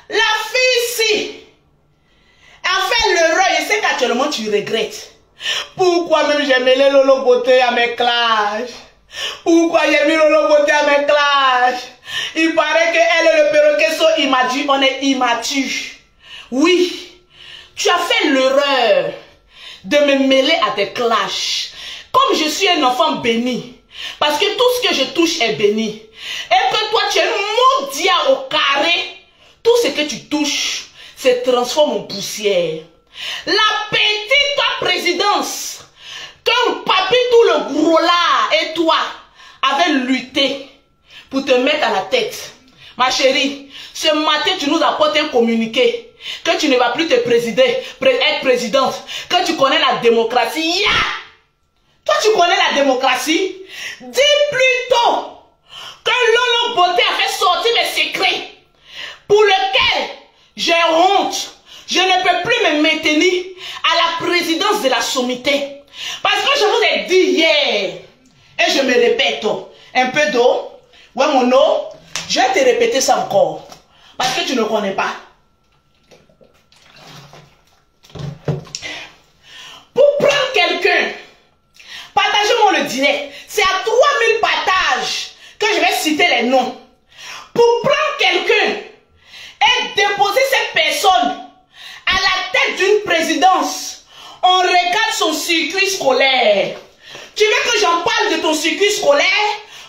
La fille, si, a fait l'erreur, et c'est qu'actuellement tu regrettes. Pourquoi même j'ai mêlé Lolo Beauté à mes clashs? Pourquoi j'ai mis Lolo Beauté à mes clashs? Il paraît qu'elle et le perroquet sont immatures, on est immatures. Oui, tu as fait l'erreur de me mêler à tes clashs. Comme je suis un enfant béni, parce que tout ce que je touche est béni, et que toi tu es mondial au carré, tout ce que tu touches se transforme en poussière. La petite présidence, que papi tout le gros là et toi avaient lutté pour te mettre à la tête. Ma chérie, ce matin tu nous apportes un communiqué que tu ne vas plus te être présidente, que tu connais la démocratie. Yeah! Toi tu connais la démocratie. Dis plutôt que Lolo Beauté a fait sortir mes secrets pour lesquels j'ai honte. Je ne peux plus me maintenir à la présidence de la sommité. Parce que je vous ai dit hier, et je me répète, un peu d'eau, ouais mon eau, je vais te répéter ça encore. Parce que tu ne connais pas. Pour prendre quelqu'un, partagez-moi le direct. C'est à 3000 partages que je vais citer les noms. Pour prendre quelqu'un et déposer cette personne à la tête d'une présidence, on regarde son circuit scolaire. Tu veux que j'en parle de ton circuit scolaire?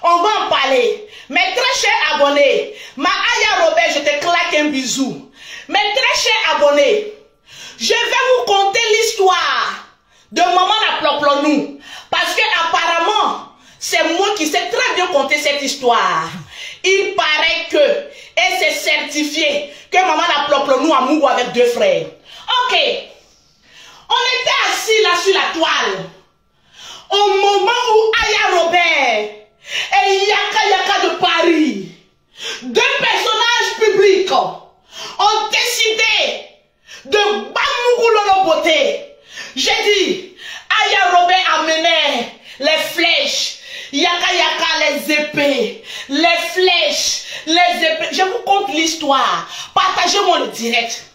On va en parler. Mes très chers abonnés, ma Aya Robert, je te claque un bisou. Mes très chers abonnés, je vais vous conter l'histoire de Maman la Ploplonou. Parce que apparemment, c'est moi qui sais très bien conter cette histoire. Il paraît que, et c'est certifié, que Maman la Ploplonou a mouru avec 2 frères. Ok. On était assis là sur la toile. Au moment où Aya Robert et Yaka Yaka de Paris, 2 personnages publics, ont décidé de Bamoukou Lolo Beauté. J'ai dit, Aya Robert amenait les flèches, Yaka Yaka les épées, les flèches, les épées. Je vous conte l'histoire. Partagez-moi le direct.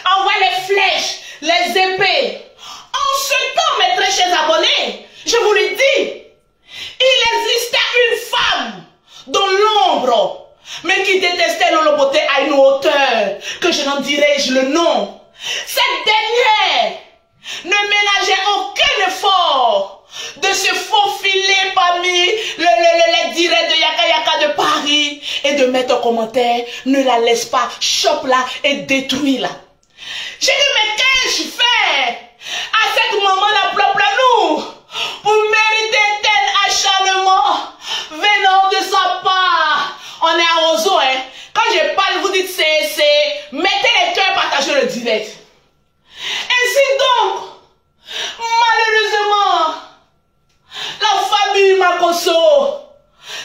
Envoie les flèches, les épées. En ce temps, mes très chers abonnés, je vous le dis, il existait une femme dans l'ombre, mais qui détestait Lolo Beauté à une hauteur que je n'en dirai-je le nom. Cette dernière ne ménageait aucun effort de se faufiler parmi les directs de Yaka Yaka de Paris et de mettre en commentaire, ne la laisse pas, chope-la et détruis-la. J'ai dit, mais qu'ai-je fait à cette maman la Ploplonou pour mériter tel acharnement venant de sa part? On est à Ozo, hein. Quand je parle, vous dites c'est, mettez les cœurs, partagez le direct. Ainsi donc, malheureusement, la famille Makosso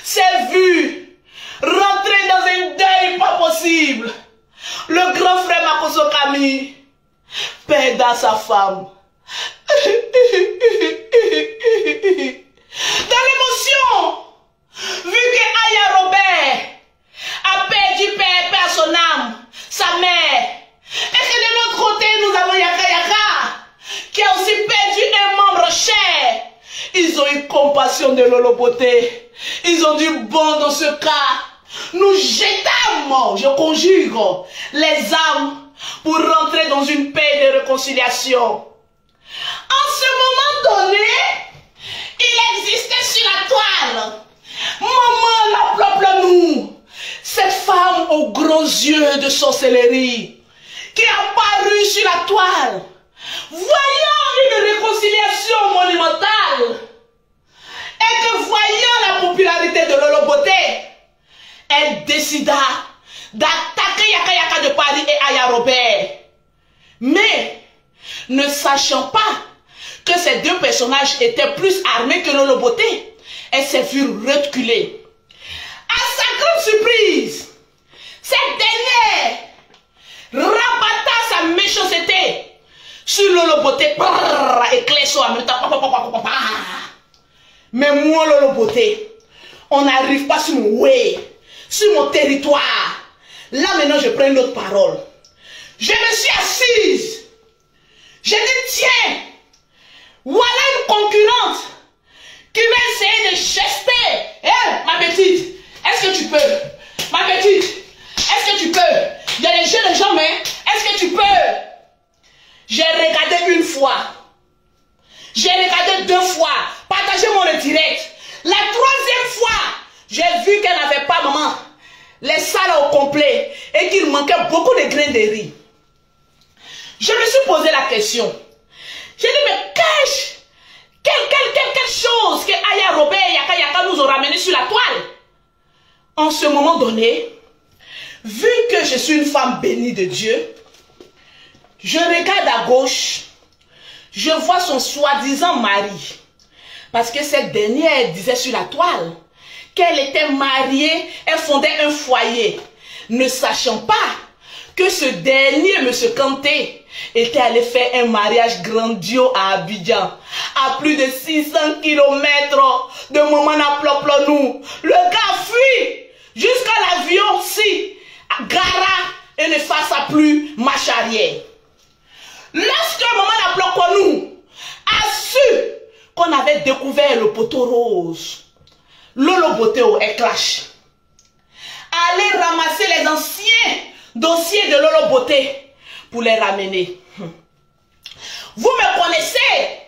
s'est vue rentrer dans un deuil pas possible. Le grand frère Makosso Camille perdant sa femme. Dans l'émotion, vu que Aya Robert a perdu père à son âme, sa mère, et que de l'autre côté nous avons Yaka Yaka qui a aussi perdu un membre cher, ils ont eu compassion de Lolo Beauté. Ils ont dit, bon, dans ce cas, nous jetons, je conjure, les âmes pour rentrer dans une paix de réconciliation. En ce moment donné, il existait sur la toile Maman la Ploplonou, cette femme aux gros yeux de sorcellerie qui est apparue sur la toile, voyant une réconciliation monumentale et que voyant la popularité de Lolo Beauté, elle décida d'attaquer Yaka Yaka de Paris et Aya Robert. Mais, ne sachant pas que ces 2 personnages étaient plus armés que Lolo Beauté, elle s'est vue reculer. À sa grande surprise, cette dernière rabatta sa méchanceté sur Lolo Beauté, éclairceau en même temps. Mais moi, Lolo Beauté, on n'arrive pas sur mon way, sur mon territoire, Là maintenant, je prends une autre parole. Je me suis assise. J'ai dit, tiens, voilà une concurrente qui va essayer de chester. Hé, ma petite, est-ce que tu peux? Ma petite, est-ce que tu peux? Il y a les jeunes gens, mais est-ce que tu peux? J'ai regardé une fois. J'ai regardé 2 fois. Partagez-moi le direct. La 3e fois, j'ai vu qu'elle n'avait pas, maman, les salles au complet et qu'il manquait beaucoup de grains de riz. Je me suis posé la question. J'ai dit, mais quelle chose que Aya Robert et Yaka nous ont ramené sur la toile. En ce moment donné, vu que je suis une femme bénie de Dieu, je regarde à gauche, je vois son soi-disant mari. Parce que cette dernière disait sur la toile qu'elle était mariée, elle fondait un foyer, ne sachant pas que ce dernier, M. Kanté, était allé faire un mariage grandiose à Abidjan, à plus de 600 km de Momana-Ploplonou. Le gars fuit jusqu'à l'avion si gara et ne fasse plus marche arrière. Lorsque Momana-Ploplonou a su qu'on avait découvert le poteau rose, Lolo Boteo est clash. Allez ramasser les anciens dossiers de Lolo Boté pour les ramener. Vous me connaissez?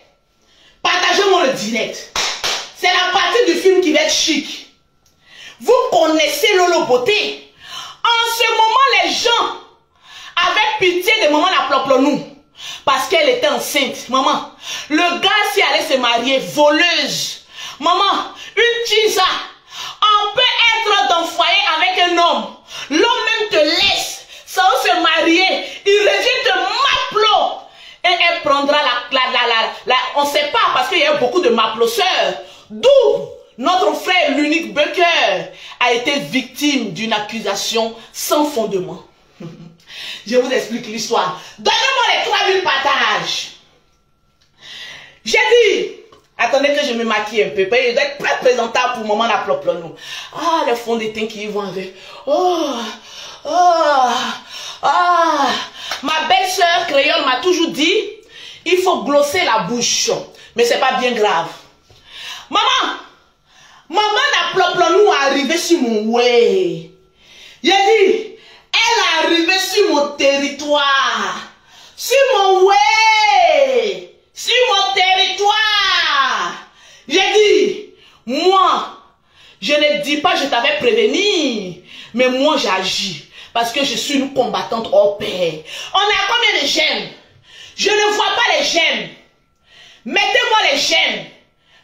Partagez-moi le direct. C'est la partie du film qui va être chic. Vous connaissez Lolo Boté. En ce moment, les gens avaient pitié de maman la Ploplonou parce qu'elle était enceinte. Maman, le gars s'y allait se marier, voleuse. Maman, une tisa. On peut être dans le foyer avec un homme. L'homme même te laisse sans se marier. Il revient te maplo. Et elle prendra on ne sait pas parce qu'il y a beaucoup de maploseurs. D'où notre frère, l'unique Bucker, a été victime d'une accusation sans fondement. Je vous explique l'histoire. Donnez-moi les 3000 partages. J'ai dit, attendez que je me maquille un peu. Je dois être très présentable pour maman la Ploplonou. Ah, les fonds de teint qui vont avec. Ma belle-sœur créole m'a toujours dit, il faut glosser la bouche. Mais c'est pas bien grave. Maman la Ploplonou est arrivée sur mon way. J'ai dit, elle est arrivée sur mon territoire. Sur mon way. Sur mon territoire. J'ai dit, moi, je ne dis pas je t'avais prévenu, mais moi j'agis. Parce que je suis une combattante hors pair. On a combien de j'aime? Je ne vois pas les j'aime. Mettez-moi les j'aime.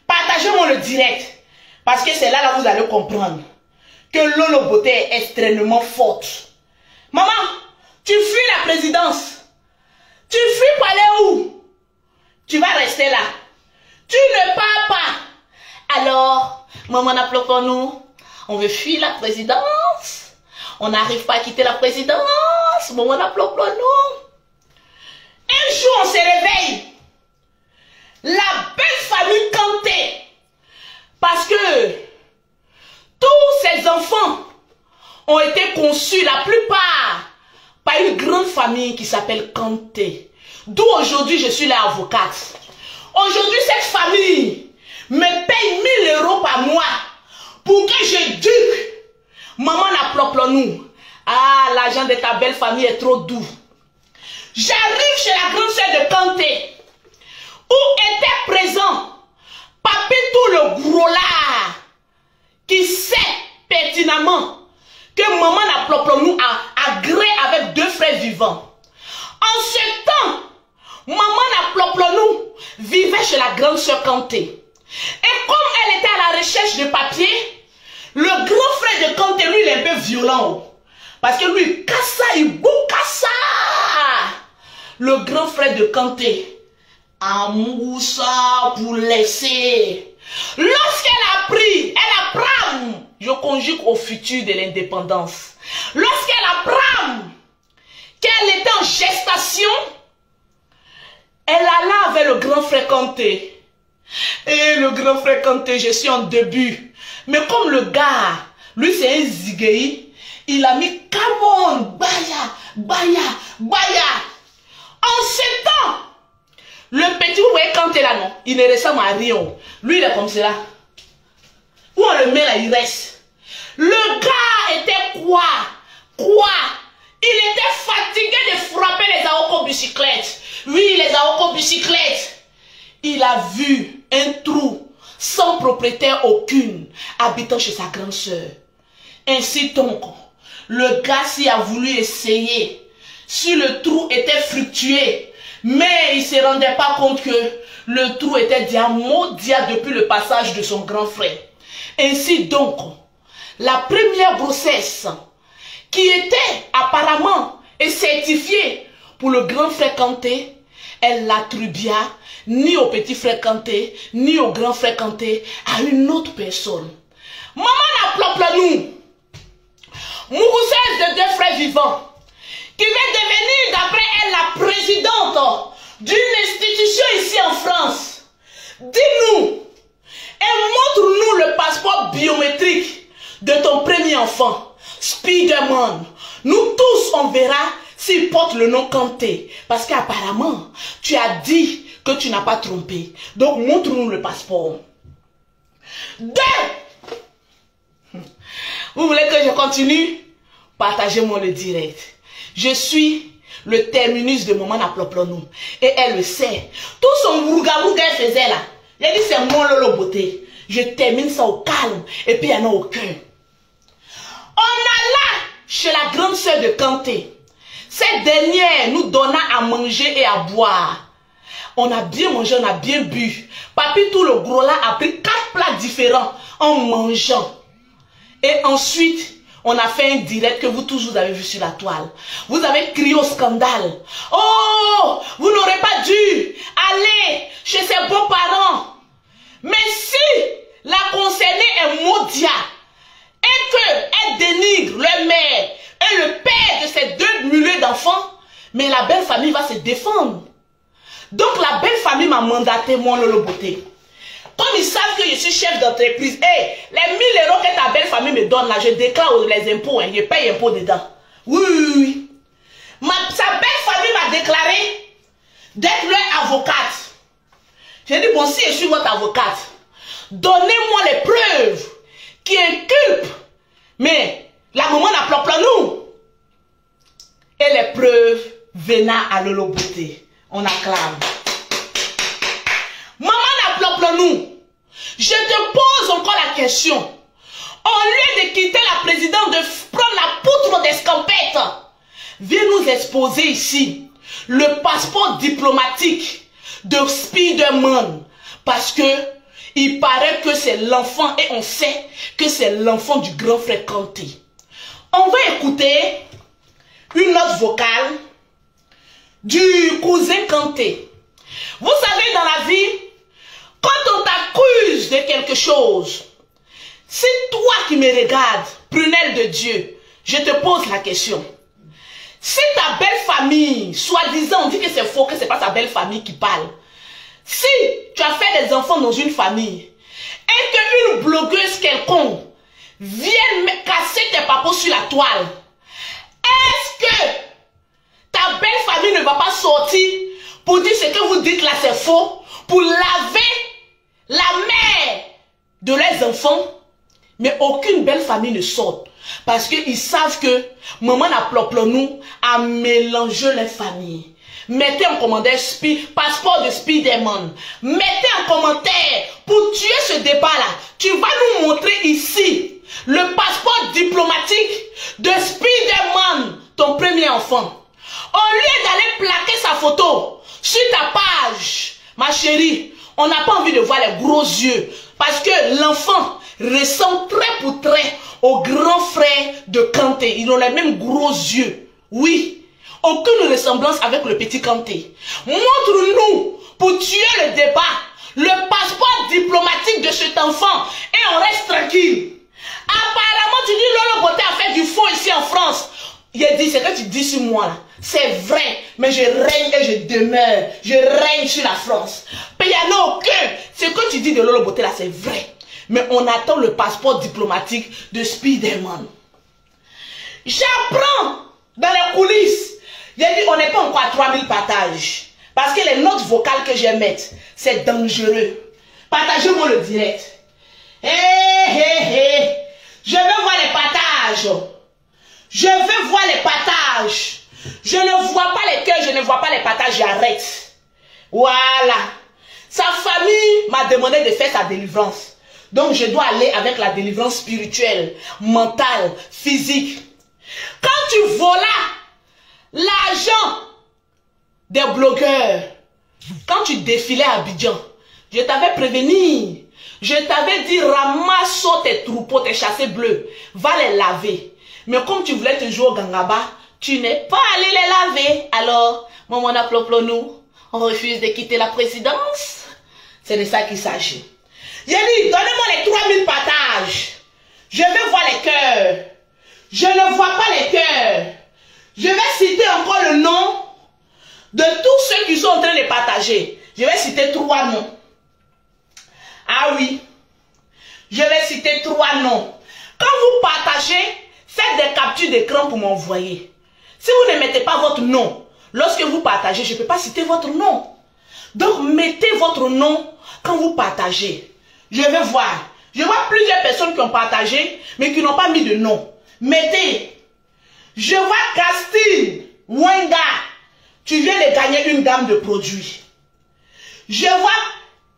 Partagez-moi le direct. Parce que c'est là vous allez comprendre que Lolo Boté est extrêmement forte. Maman, tu fuis la présidence. Tu fuis pour aller où? Tu vas rester là. Tu ne pars pas. Alors, maman n'a plus pour nous. On veut fuir la présidence. On n'arrive pas à quitter la présidence. Maman n'a plus pour nous. Un jour, on se réveille. La belle famille Kanté. Parce que tous ces enfants ont été conçus, la plupart, par une grande famille qui s'appelle Kanté. D'où aujourd'hui je suis là avocate. Aujourd'hui cette famille me paye 1000 € par mois pour que j'éduque maman la Ploplonou. Ah, l'argent de ta belle famille est trop doux. J'arrive chez la grande sœur de Kanté où était présent Papitou le gros là qui sait pertinemment que maman la Ploplonou a agréé avec 2 frères vivants. En ce temps, maman la Ploplonou vivait chez la grande sœur Kanté. Et comme elle était à la recherche de papier, le grand frère de Kanté, lui, il est un peu violent. Parce que lui, Kassa, il boukassa. Le grand frère de Kanté, Amoussa pour laisser. Lorsqu'elle a pris, elle apprend, je conjugue au futur de l'indépendance. Lorsqu'elle apprend qu'elle était en gestation, elle alla avec le grand frère Kanté. Et le grand frère Kanté, je suis en début. Mais comme le gars, lui c'est un zigueï, Il a mis come on, baya, baya, baya. En 7 ans, le petit, vous voyez quand il est là, non? Il ne ressemble à rien. Lui, il est comme cela. Où on le met là, il reste. Le gars était quoi? Quoi? Il était fatigué de frapper les aoco-bicyclettes. Oui, les aoco-bicyclettes. Il a vu un trou sans propriétaire aucune habitant chez sa grande sœur. Ainsi donc, le gars s'y a voulu essayer. Si le trou était fructueux, mais il ne se rendait pas compte que le trou était déjà maudit depuis le passage de son grand frère. Ainsi donc, la première grossesse qui était apparemment et certifiée pour le grand frère Kanté, elle l'attribua ni au petit frère Kanté, ni au grand frère Kanté, à une autre personne. Maman n'applaudit nous, mousseuse de 2 frères vivants, qui va devenir d'après elle la présidente d'une institution ici en France. Dis-nous et montre-nous le passeport biométrique de ton premier enfant, Spiderman. Nous tous, on verra s'il porte le nom Kanté. Parce qu'apparemment, tu as dit que tu n'as pas trompé. Donc, montre-nous le passeport. 2. Vous voulez que je continue? Partagez-moi le direct. Je suis le terminus de Maman Aploplonu. Et elle le sait. Tout son rouga-rouga qu'elle faisait là. Il a dit c'est mon lolo beauté. Je termine ça au calme. Et puis il n'y en a aucun. On alla chez la grande sœur de Kanté. Cette dernière nous donna à manger et à boire. On a bien mangé, on a bien bu. Papi, tout le gros là, a pris 4 plats différents en mangeant. Et ensuite, on a fait un direct que vous tous vous avez vu sur la toile. Vous avez crié au scandale. Oh, vous n'aurez pas dû aller chez ses beaux-parents. Mais si la concernée est maudite et qu'elle dénigre le mère et le père de ces 2 mulets d'enfants, mais la belle famille va se défendre. Donc la belle famille m'a mandaté mon lolo beauté. Comme ils savent que je suis chef d'entreprise, hey, les 1000 € que ta belle famille me donne là, je déclare les impôts, hein, je paye impôts dedans. Oui, oui, oui. Sa belle famille m'a déclaré d'être leur avocate. J'ai dit, bon, si je suis votre avocate, donnez-moi les preuves qui inculpent. Mais la maman n'applaudit nous. Et les preuves venant à Lolo Beauté. On acclame. Maman n'applaudit nous. Je te pose encore la question. Au lieu de quitter la présidente, de prendre la poutre d'escampette, viens nous exposer ici le passeport diplomatique de Spiderman. Parce que il paraît que c'est l'enfant et on sait que c'est l'enfant du grand frère Kanté. On va écouter une note vocale du cousin Kanté. Vous savez, dans la vie, quand on t'accuse de quelque chose, c'est toi qui me regardes, prunelle de Dieu, je te pose la question. Si ta belle famille, soi-disant, on dit que c'est faux, que c'est pas ta belle famille qui parle. Si tu as fait des enfants dans une famille et qu'une blogueuse quelconque vienne casser tes papos sur la toile, est-ce que ta belle famille ne va pas sortir pour dire ce que vous dites là c'est faux, pour laver la mère de leurs enfants? Mais aucune belle famille ne sort parce qu'ils savent que maman nous a mélangé les familles. Mettez en commentaire passeport de Spiderman. Mettez en commentaire pour tuer ce débat-là. Tu vas nous montrer ici le passeport diplomatique de Spiderman, ton premier enfant. Au lieu d'aller plaquer sa photo sur ta page, ma chérie, on n'a pas envie de voir les gros yeux. Parce que l'enfant ressemble trait pour trait au grand frère de Kanté. Ils ont les mêmes gros yeux. Oui. Aucune ressemblance avec le petit Kanté. Montre-nous, pour tuer le débat, le passeport diplomatique de cet enfant et on reste tranquille. Apparemment, tu dis Lolo Beauté a fait du faux ici en France. Il a dit, ce que tu dis sur moi là, c'est vrai, mais je règne et je demeure. Je règne sur la France. Mais il n'y en a aucun. Ce que tu dis de Lolo Beauté là, c'est vrai. Mais on attend le passeport diplomatique de Spiderman. J'apprends dans les coulisses. J'ai dit, on n'est pas encore à 3000 partages. Parce que les notes vocales que je mets, c'est dangereux. Partagez-moi le direct. Hé, hé, hé. Je veux voir les partages. Je veux voir les partages. Je ne vois pas les cœurs, je ne vois pas les partages, j'arrête. Voilà. Sa famille m'a demandé de faire sa délivrance. Donc je dois aller avec la délivrance spirituelle, mentale, physique. Quand tu volas l'argent des blogueurs, quand tu défilais à Abidjan, je t'avais prévenu. Je t'avais dit, ramasse tes troupeaux, tes chassés bleus, va les laver. Mais comme tu voulais te jouer au Gangaba, tu n'es pas allé les laver. Alors, maman a nous, on refuse de quitter la présidence. C'est de ça qu'il s'agit. J'ai dit, donnez-moi les 3000 partages. Je veux voir les cœurs. Je ne vois pas les cœurs. Je vais citer encore le nom de tous ceux qui sont en train de partager. Je vais citer 3 noms. Ah oui. Je vais citer 3 noms. Quand vous partagez, faites des captures d'écran pour m'envoyer. Si vous ne mettez pas votre nom, lorsque vous partagez, je ne peux pas citer votre nom. Donc, mettez votre nom quand vous partagez. Je vais voir. Je vois plusieurs personnes qui ont partagé, mais qui n'ont pas mis de nom. Mettez. Je vois Castille Wenga. Tu viens de gagner une gamme de produits. Je vois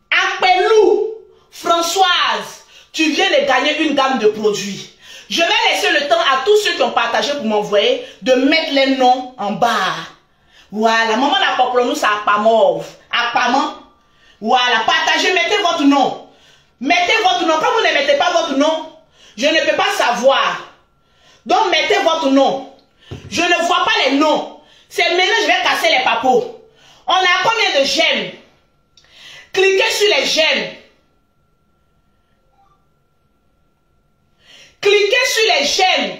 Apelou Françoise. Tu viens de gagner une gamme de produits. Je vais laisser le temps à tous ceux qui ont partagé pour m'envoyer de mettre les noms en bas. Voilà. Maman n'a pas pour nous, ça n'a pas mort. Apparemment. Voilà. Partagez, mettez votre nom. Mettez votre nom. Quand vous ne mettez pas votre nom, je ne peux pas savoir. Donc, mettez votre nom. Je ne vois pas les noms. C'est maintenant je vais casser les papos. On a combien de j'aime? Cliquez sur les j'aime. Cliquez sur les j'aime.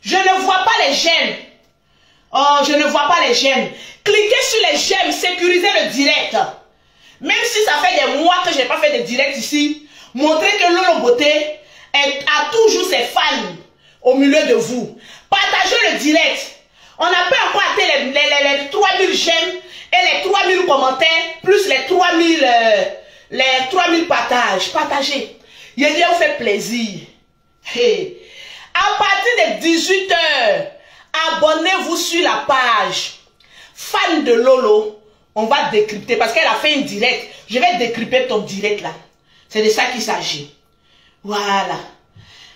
Je ne vois pas les j'aime. Oh, je ne vois pas les j'aime. Cliquez sur les j'aime. Sécurisez le direct. Même si ça fait des mois que je n'ai pas fait de direct ici, montrez que Lolo Beauté a toujours ses fans au milieu de vous. Partagez le direct. On n'a pas encore atteint les 3000 j'aime et les 3000 commentaires, plus les 3000 partages. Partagez. Il vous fait plaisir. Hey. À partir de 18 h, abonnez-vous sur la page fan de Lolo. On va décrypter parce qu'elle a fait une direct. Je vais décrypter ton direct là. C'est de ça qu'il s'agit. Voilà.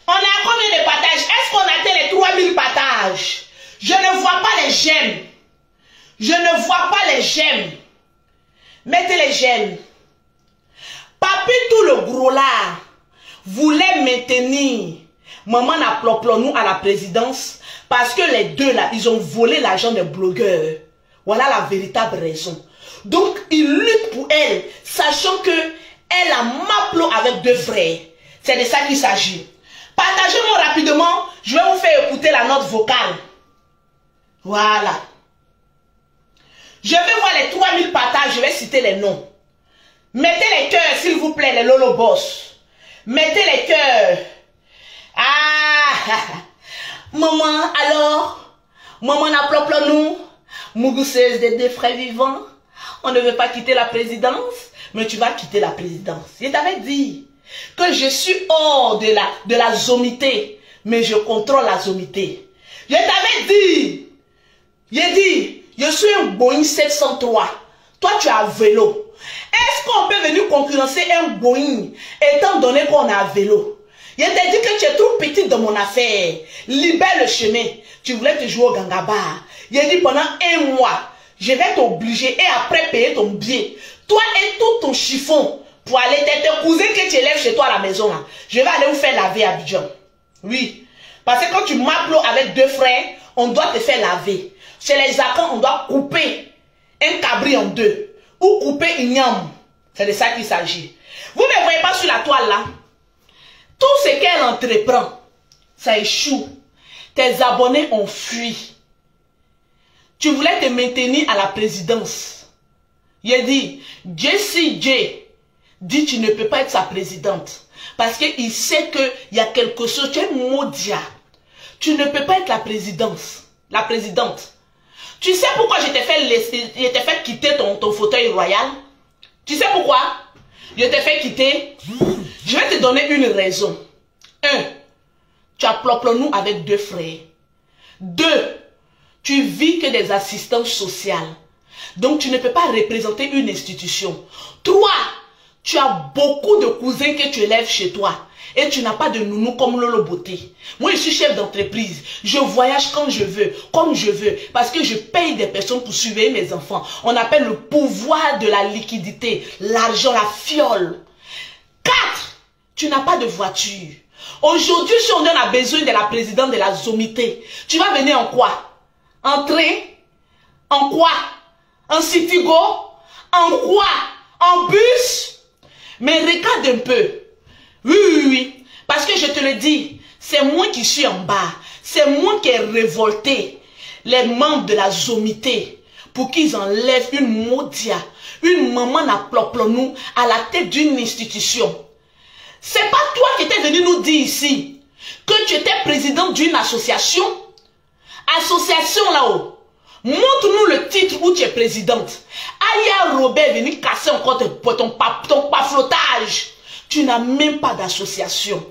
On a combien de partages? Est-ce qu'on atteint les 3000 partages? Je ne vois pas les j'aime. Je ne vois pas les j'aime. Mettez les j'aime. Papi tout le gros là voulait maintenir maman nous à la présidence parce que les deux là, ils ont volé l'argent des blogueurs. Voilà la véritable raison. Donc, ils luttent pour elle, sachant que elle a Maplo avec 2 frères. C'est de ça qu'il s'agit. Partagez-moi rapidement, je vais vous faire écouter la note vocale. Voilà. Je vais voir les 3000 partages, je vais citer les noms. Mettez les cœurs, s'il vous plaît, les Lolo Boss. Mettez les cœurs. Ah, maman, alors, maman n'a pas nous. Mougouseuse des 2 frères vivants. On ne veut pas quitter la présidence, mais tu vas quitter la présidence. Je t'avais dit que je suis hors de la zomité, mais je contrôle la zomité. Je t'avais dit, j'ai dit, je suis un Boeing 703. Toi, tu as vélo. Est-ce qu'on peut venir concurrencer un Boeing étant donné qu'on a vélo? Je t'ai dit que tu es trop petite dans mon affaire. Libère le chemin. Tu voulais te jouer au Gangaba. J'ai dit pendant 1 mois, je vais t'obliger et après payer ton billet. Toi et tout ton chiffon pour aller tes cousins que tu élèves chez toi à la maison. Là. Je vais aller vous faire laver à Abidjan. Oui. Parce que quand tu m'appelles avec 2 frères, on doit te faire laver. Chez les Akans, on doit couper un cabri en 2. Ou couper une yam. C'est de ça qu'il s'agit. Vous ne voyez pas sur la toile là. Tout ce qu'elle entreprend, ça échoue. Tes abonnés ont fui. Tu voulais te maintenir à la présidence. Il a dit, Jessie J dit tu ne peux pas être sa présidente. Parce qu'il sait qu'il y a quelque chose, tu es maudit. tu ne peux pas être la présidente. Tu sais pourquoi je t'ai fait quitter ton fauteuil royal? Tu sais pourquoi? Je t'ai fait quitter. Je vais te donner une raison. 1. Tu as nous avec 2 frères. 2. Tu vis que des assistances sociales. Donc tu ne peux pas représenter une institution. 3. Tu as beaucoup de cousins que tu élèves chez toi. Et tu n'as pas de nounou comme Lolo Beauté. Moi, je suis chef d'entreprise. Je voyage quand je veux, comme je veux. Parce que je paye des personnes pour surveiller mes enfants. On appelle le pouvoir de la liquidité. L'argent, la fiole. 4. Tu n'as pas de voiture. Aujourd'hui, si on a besoin de la présidente de la Zomité, tu vas venir en quoi? En train? En quoi? En Citigo? En quoi? En bus? Mais regarde un peu. Oui. Parce que je te le dis, c'est moi qui suis en bas. C'est moi qui ai révolté les membres de la Zomité pour qu'ils enlèvent une Modia, une maman à nous à la tête d'une institution. C'est pas toi qui étais venu nous dire ici que tu étais président d'une association. Association là-haut. Montre-nous le titre où tu es présidente. Aya Robert est venu casser encore ton paflotage. Tu n'as même pas d'association.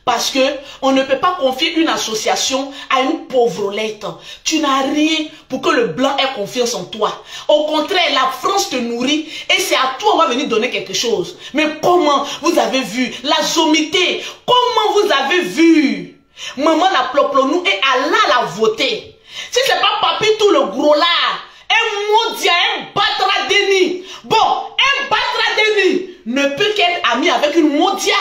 Parce que on ne peut pas confier une association à une pauvrolette. Tu n'as rien pour que le blanc ait confiance en toi. Au contraire, la France te nourrit et c'est à toi on va venir donner quelque chose. Mais comment vous avez vu la Zomité? Comment vous avez vu? Maman la ploplonou et Allah l'a voté. Si c'est pas papi tout le gros là, un Modia, un Batra Deni. Bon, un Batra Deni ne peut qu'être ami avec une Modia.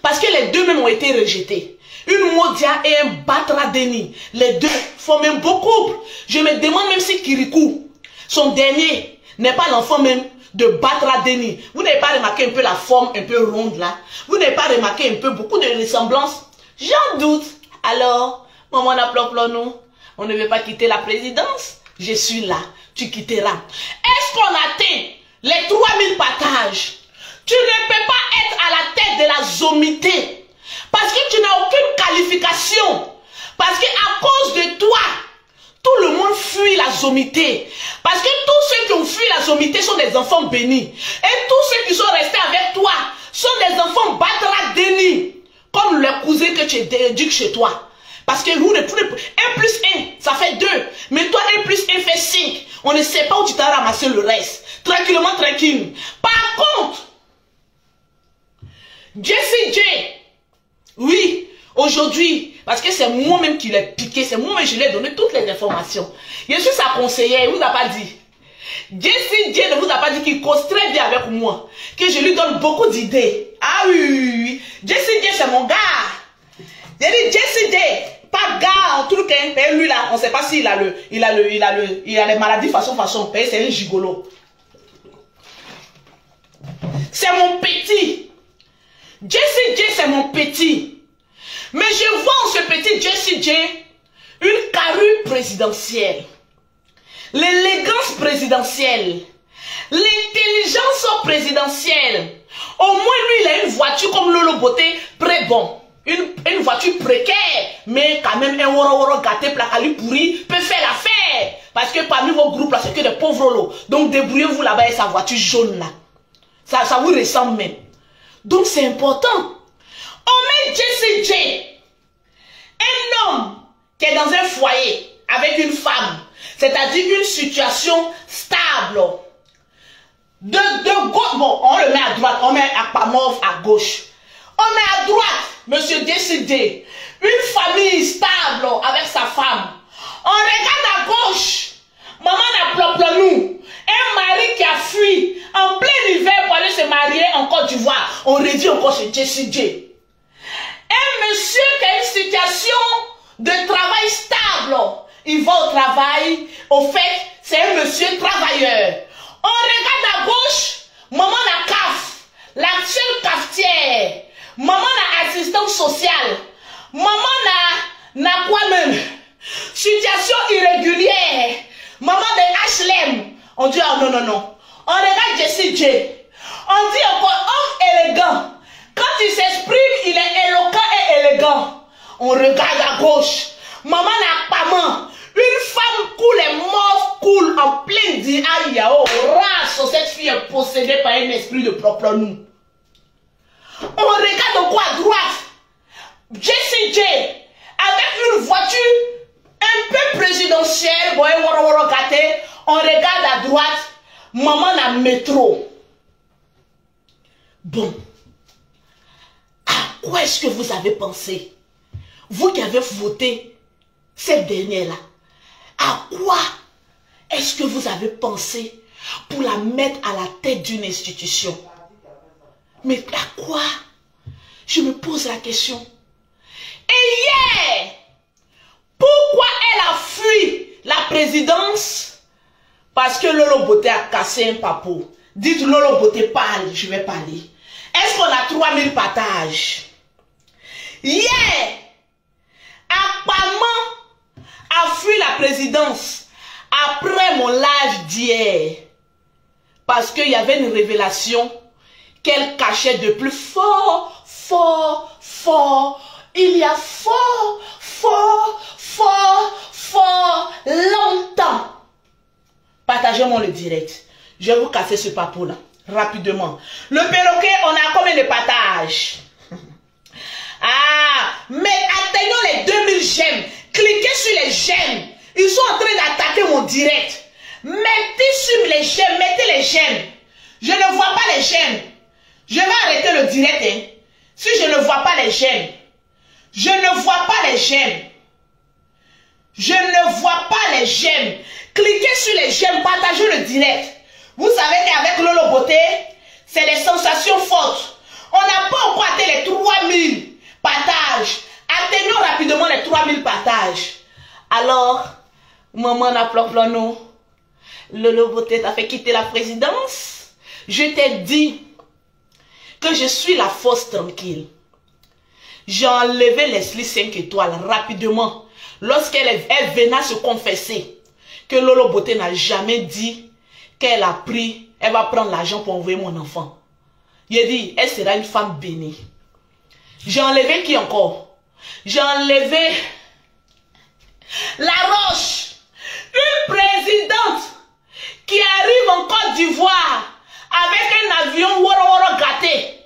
Parce que les deux même ont été rejetés. Une Modia et un Batra Deni. Les deux forment un beau couple. Je me demande même si Kirikou, son dernier, n'est pas l'enfant même de Batra Deni. Vous n'avez pas remarqué un peu la forme un peu ronde là? Vous n'avez pas remarqué un peu beaucoup de ressemblances? J'en doute. Alors, maman n'a nous. On ne veut pas quitter la présidence. Je suis là. Tu quitteras. Est-ce qu'on atteint les 3000 partages? Tu ne peux pas être à la tête de la Zomité. Parce que tu n'as aucune qualification. Parce qu'à cause de toi, tout le monde fuit la Zomité. Parce que tous ceux qui ont fui la Zomité sont des enfants bénis. Et tous ceux qui sont restés avec toi sont des enfants Batra Deni. Comme le cousin que tu éduques chez toi. Parce que vous ne pouvez pas. 1 plus 1, ça fait 2. Mais toi, 1 plus 1 fait 5. On ne sait pas où tu t'as ramassé le reste. Tranquillement, tranquille. Par contre, Jessie J, oui, aujourd'hui, parce que c'est moi-même qui l'ai piqué, c'est moi-même qui lui ai donné toutes les informations. Je suis sa conseillère, il ne vous a pas dit. Jessie J ne vous a pas dit qu'il cause très bien avec moi, que je lui donne beaucoup d'idées. Ah oui. Jessie J, c'est mon gars. J'ai dit Jessie J, pas gars, en tout cas, lui là, on ne sait pas s'il a les maladies façon, c'est un gigolo. C'est mon petit. Jessie J, c'est mon petit. Mais je vois en ce petit Jessie J une carrure présidentielle, l'élégance présidentielle, l'intelligence présidentielle. Au moins, lui, il a une voiture comme Lolo Beauté, très bon. Une voiture précaire, mais quand même un woro gâté, placali pourri, peut faire l'affaire. Parce que parmi vos groupes là, c'est que des pauvres lots. Donc débrouillez-vous là-bas avec sa voiture jaune là. Ça vous ressemble même. Donc c'est important. On met Jessie J, un homme qui est dans un foyer avec une femme, c'est-à-dire une situation stable. De gauche, bon, on le met à droite, on met Akpamov à gauche. On met à droite, monsieur Jessie J, une famille stable avec sa femme. On regarde à gauche, maman n'a nous. Un mari qui a fui en plein hiver pour aller se marier en Côte d'Ivoire. On revient encore chez Jessie J. Un monsieur qui a une situation de travail stable. Il va au travail. Au fait, c'est un monsieur travailleur. On regarde à gauche, maman n'a CAF, la seule cafetière. Maman n'a assistance sociale. Maman n'a quoi même? Situation irrégulière. Maman de HLM. On dit, oh non. On regarde Jessie J. On dit encore homme élégant. Quand il s'exprime, il est éloquent et élégant. On regarde à gauche. Maman n'a pas main. Une femme coule et mort coule en plein diayao. Race, cette fille est possédée par un esprit de propre nous. On regarde quoi à droite? Jessie J, avec une voiture un peu présidentielle, on regarde à droite, maman n'a métro. Bon, à quoi est-ce que vous avez pensé? Vous qui avez voté cette dernière-là, à quoi est-ce que vous avez pensé pour la mettre à la tête d'une institution? Mais à quoi? Je me pose la question. Et hier, pourquoi elle a fui la présidence? Parce que Lolo Boté a cassé un papeau. Dites Lolo Boté parle, je vais parler. Est-ce qu'on a 3000 partages? Hier, Akpama a fui la présidence après mon live d'hier. Parce qu'il y avait une révélation qu'elle cachait de plus fort, fort, fort. Il y a fort, fort, fort, fort longtemps. Partagez-moi le direct. Je vais vous casser ce papeau-là, rapidement. Le perroquet, on a combien de partages? Ah, mais atteignons les 2000 j'aime. Cliquez sur les j'aime. Ils sont en train d'attaquer mon direct. Mettez sur les j'aime, mettez les j'aime. Je ne vois pas les j'aime. Je vais arrêter le direct, hein. Si je ne vois pas les j'aime. Je ne vois pas les j'aime. Je ne vois pas les j'aime. Cliquez sur les j'aime, partagez le direct. Vous savez qu'avec Lolo Boté, c'est des sensations fortes. On n'a pas encore atteint les 3000 partages. Atteignons rapidement les 3000 partages. Alors, maman n'a pas nous. Lolo Boté t'a fait quitter la présidence. Je t'ai dit que je suis la force tranquille. J'ai enlevé Leslie 5 étoiles rapidement. Lorsqu'elle venait se confesser que Lolo Boté n'a jamais dit qu'elle a pris, elle va prendre l'argent pour envoyer mon enfant. Il a dit, elle sera une femme bénie. J'ai enlevé qui encore? J'ai enlevé La Roche, une présidente qui arrive en Côte d'Ivoire avec un avion woro gâté.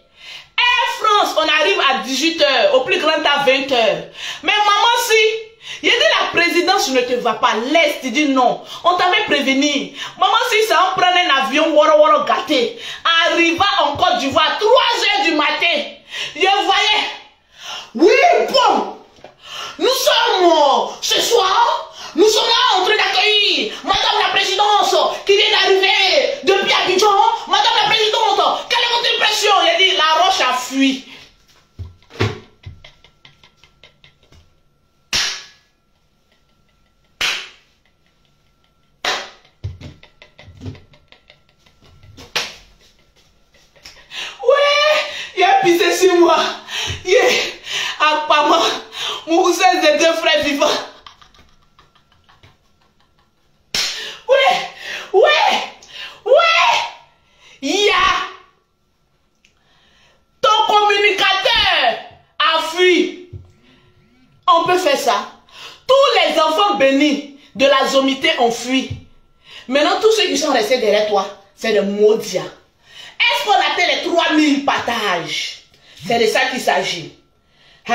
Air France, on arrive à 18 h, au plus grand à 20 h. Mais maman, si, il dit la présidence ne te va pas, laisse, tu dis non. On t'avait prévenu. Maman, si ça on prend un avion woro gâté, arriva en Côte d'Ivoire, 3 h du matin, je voyais, oui, bon, nous sommes ce soir, nous sommes là en train d'accueillir Madame la Présidence qui vient d'arriver depuis Abidjan. Madame la Présidente, quelle est votre impression? Il a dit, La Roche a fui. Ouais, il a pissé sur moi. Yeah, apparemment, mon cousin des 2 frères vivants. Ya, ton communicateur a fui. On peut faire ça. Tous les enfants bénis de la Zomité ont fui. Maintenant, tous ceux qui sont restés derrière toi, c'est des maudits. Est-ce qu'on atteint les 3000 partages? C'est de ça qu'il s'agit. Je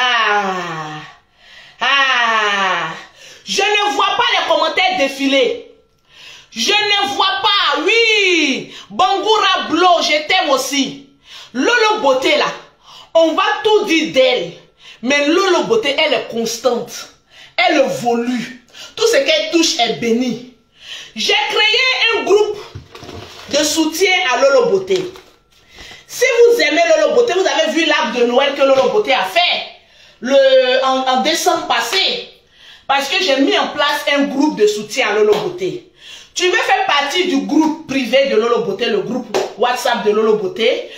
ne vois pas les commentaires défiler. Je ne vois pas, oui, Bangoura Blo, je t'aime aussi. Lolo Boté là, on va tout dire d'elle. Mais Lolo Boté, elle est constante. Elle évolue. Tout ce qu'elle touche est béni. J'ai créé un groupe de soutien à Lolo Boté. Si vous aimez Lolo Boté, vous avez vu l'arbre de Noël que Lolo Boté a fait en décembre passé. Parce que j'ai mis en place un groupe de soutien à Lolo Boté. Tu veux faire partie du groupe privé de Lolo Boté, le groupe WhatsApp de Lolo Boté.